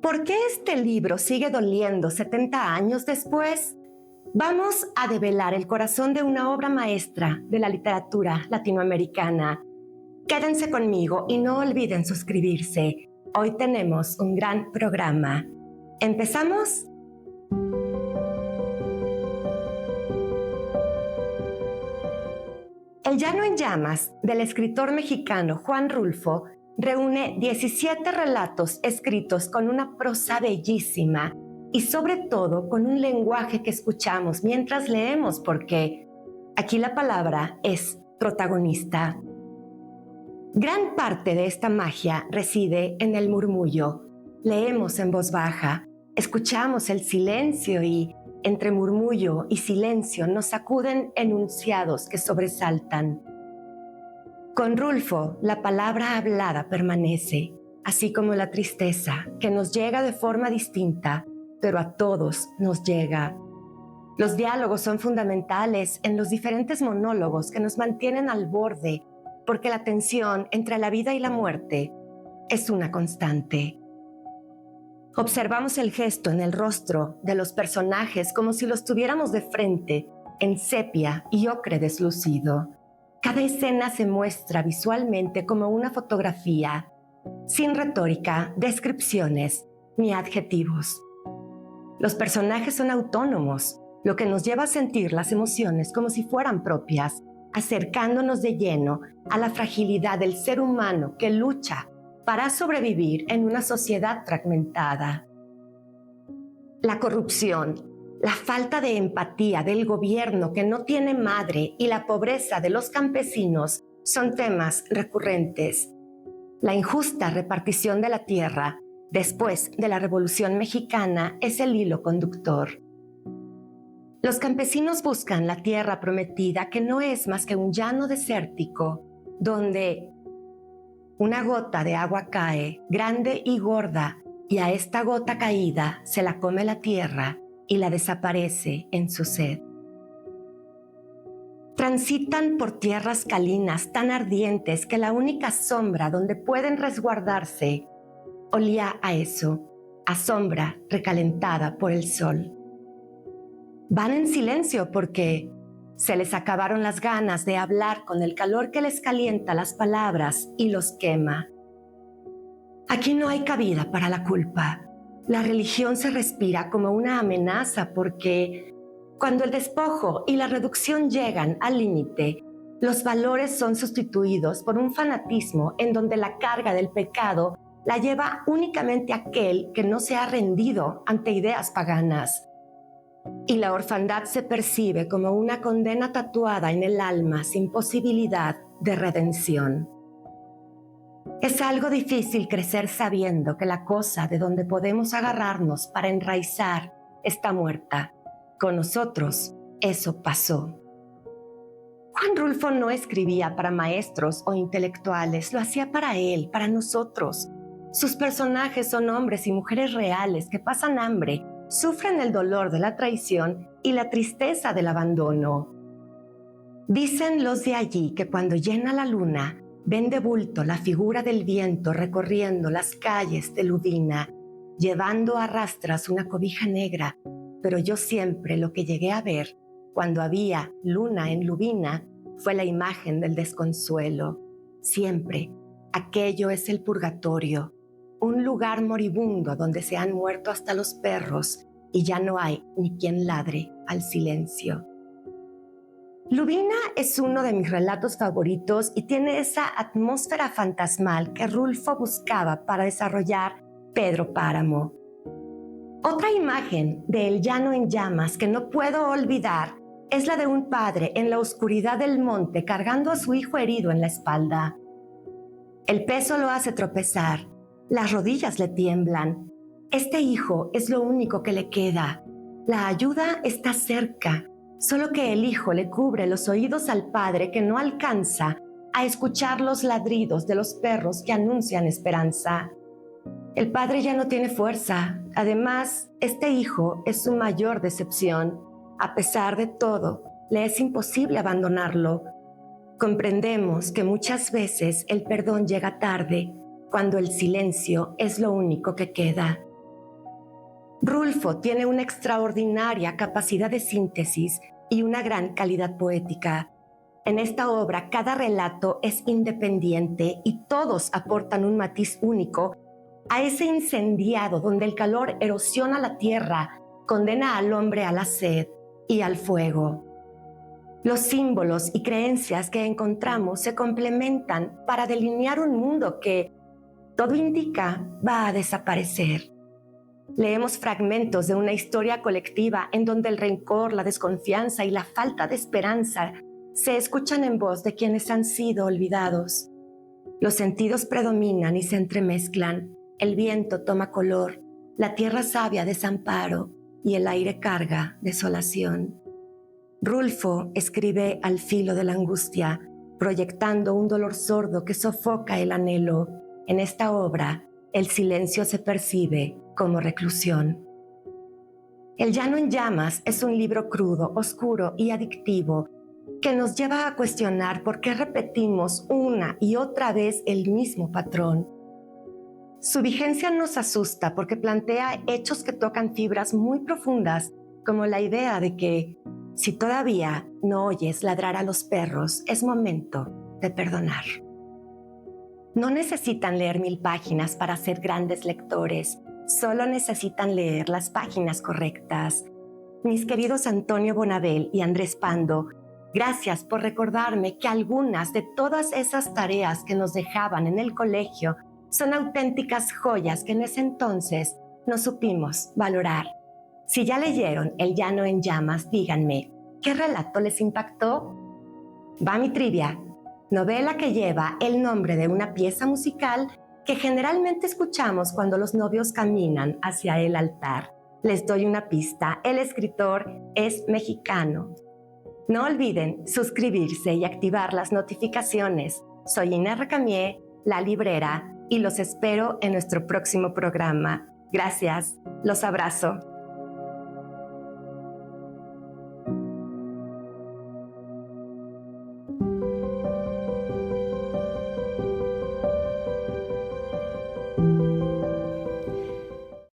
¿Por qué este libro sigue doliendo 70 años después? Vamos a develar el corazón de una obra maestra de la literatura latinoamericana. Quédense conmigo y no olviden suscribirse. Hoy tenemos un gran programa. ¿Empezamos? El Llano en Llamas, del escritor mexicano Juan Rulfo, reúne 17 relatos escritos con una prosa bellísima y sobre todo con un lenguaje que escuchamos mientras leemos, porque aquí la palabra es protagonista. Gran parte de esta magia reside en el murmullo. Leemos en voz baja, escuchamos el silencio y entre murmullo y silencio nos sacuden enunciados que sobresaltan. Con Rulfo, la palabra hablada permanece, así como la tristeza, que nos llega de forma distinta, pero a todos nos llega. Los diálogos son fundamentales en los diferentes monólogos que nos mantienen al borde, porque la tensión entre la vida y la muerte es una constante. Observamos el gesto en el rostro de los personajes como si los tuviéramos de frente, en sepia y ocre deslucido. Cada escena se muestra visualmente como una fotografía, sin retórica, descripciones ni adjetivos. Los personajes son autónomos, lo que nos lleva a sentir las emociones como si fueran propias, acercándonos de lleno a la fragilidad del ser humano que lucha para sobrevivir en una sociedad fragmentada. La corrupción, la falta de empatía del gobierno que no tiene madre y la pobreza de los campesinos son temas recurrentes. La injusta repartición de la tierra después de la Revolución Mexicana es el hilo conductor. Los campesinos buscan la tierra prometida, que no es más que un llano desértico donde una gota de agua cae grande y gorda, y a esta gota caída se la come la tierra y la desaparece en su sed. Transitan por tierras calinas tan ardientes que la única sombra donde pueden resguardarse olía a eso, a sombra recalentada por el sol. Van en silencio porque se les acabaron las ganas de hablar con el calor que les calienta las palabras y los quema. Aquí no hay cabida para la culpa. La religión se respira como una amenaza porque cuando el despojo y la reducción llegan al límite, los valores son sustituidos por un fanatismo en donde la carga del pecado la lleva únicamente aquel que no se ha rendido ante ideas paganas. Y la orfandad se percibe como una condena tatuada en el alma sin posibilidad de redención. Es algo difícil crecer sabiendo que la cosa de donde podemos agarrarnos para enraizar está muerta. Con nosotros, eso pasó. Juan Rulfo no escribía para maestros o intelectuales, lo hacía para él, para nosotros. Sus personajes son hombres y mujeres reales que pasan hambre, sufren el dolor de la traición y la tristeza del abandono. Dicen los de allí que cuando llena la luna, ven de bulto la figura del viento recorriendo las calles de Ludina, llevando a rastras una cobija negra, pero yo siempre lo que llegué a ver cuando había luna en Lubina fue la imagen del desconsuelo. Siempre, aquello es el purgatorio, un lugar moribundo donde se han muerto hasta los perros y ya no hay ni quien ladre al silencio. Lubina es uno de mis relatos favoritos y tiene esa atmósfera fantasmal que Rulfo buscaba para desarrollar Pedro Páramo. Otra imagen de El Llano en Llamas que no puedo olvidar es la de un padre en la oscuridad del monte cargando a su hijo herido en la espalda. El peso lo hace tropezar, las rodillas le tiemblan. Este hijo es lo único que le queda. La ayuda está cerca, solo que el hijo le cubre los oídos al padre que no alcanza a escuchar los ladridos de los perros que anuncian esperanza. El padre ya no tiene fuerza. Además, este hijo es su mayor decepción. A pesar de todo, le es imposible abandonarlo. Comprendemos que muchas veces el perdón llega tarde, cuando el silencio es lo único que queda. Rulfo tiene una extraordinaria capacidad de síntesis y una gran calidad poética. En esta obra, cada relato es independiente y todos aportan un matiz único a ese incendiado donde el calor erosiona la tierra, condena al hombre a la sed y al fuego. Los símbolos y creencias que encontramos se complementan para delinear un mundo que, todo indica, va a desaparecer. Leemos fragmentos de una historia colectiva en donde el rencor, la desconfianza y la falta de esperanza se escuchan en voz de quienes han sido olvidados. Los sentidos predominan y se entremezclan. El viento toma color, la tierra sabia desamparo y el aire carga desolación. Rulfo escribe al filo de la angustia, proyectando un dolor sordo que sofoca el anhelo. En esta obra, el silencio se percibe como reclusión. El llano en llamas es un libro crudo, oscuro y adictivo que nos lleva a cuestionar por qué repetimos una y otra vez el mismo patrón. Su vigencia nos asusta porque plantea hechos que tocan fibras muy profundas, como la idea de que, si todavía no oyes ladrar a los perros, es momento de perdonar. No necesitan leer 1000 páginas para ser grandes lectores, solo necesitan leer las páginas correctas. Mis queridos Antonio Bonabel y Andrés Pando, gracias por recordarme que algunas de todas esas tareas que nos dejaban en el colegio son auténticas joyas que en ese entonces no supimos valorar. Si ya leyeron El llano en llamas, díganme, ¿qué relato les impactó? Va mi trivia. Novela que lleva el nombre de una pieza musical que generalmente escuchamos cuando los novios caminan hacia el altar. Les doy una pista, el escritor es mexicano. No olviden suscribirse y activar las notificaciones. Soy Inés Recamier, la librera, y los espero en nuestro próximo programa. Gracias, los abrazo.